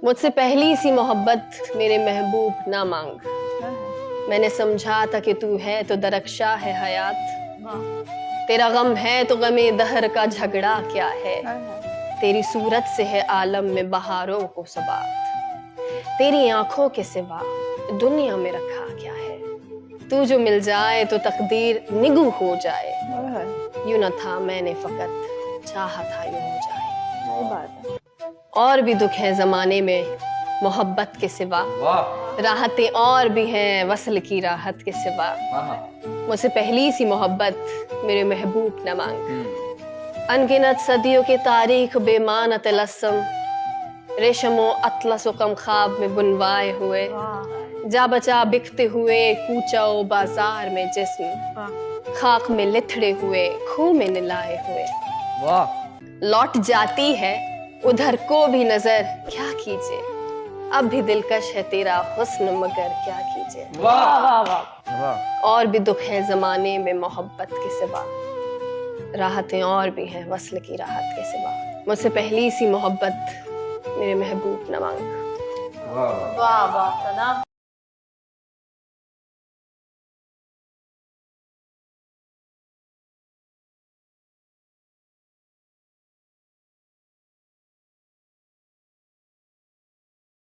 मुझसे पहली सी मोहब्बत मेरे महबूब ना मांग। मैंने समझा था कि तू है तो दरख्शा है हयात, तेरा गम है तो गमे दहर का झगड़ा क्या है। तेरी सूरत से है आलम में बहारों को सबात, तेरी आंखों के सिवा दुनिया में रखा क्या है। तू जो मिल जाए तो तकदीर निगू हो जाए, यूं न था मैंने फकत चाहा था यूं हो जाए। और भी दुख है जमाने में मोहब्बत के सिवा, राहतें और भी हैं वसल की राहत के सिवा। मुझसे पहली सी मोहब्बत मेरे महबूब न मांग। अनगिनत सदियों की तारीख बेमान तलस्सम, रेशमो अतलस कम ख्वाब में बुनवाए हुए। जा बचा बिकते हुए कूचाओ बाजार में जिस्म, खाक में लिथड़े हुए खूह में निलाए हुए। लौट जाती है उधर को भी नजर क्या कीजिए, अब भी दिलकश है तेरा हुस्न मगर क्या कीजिए। वाह वाह वाह। और भी दुख है जमाने में मोहब्बत के सिवा, राहतें और भी हैं वस्ल की राहत के सिवा। मुझसे पहली सी मोहब्बत मेरे महबूब न मांग। वाह वाह।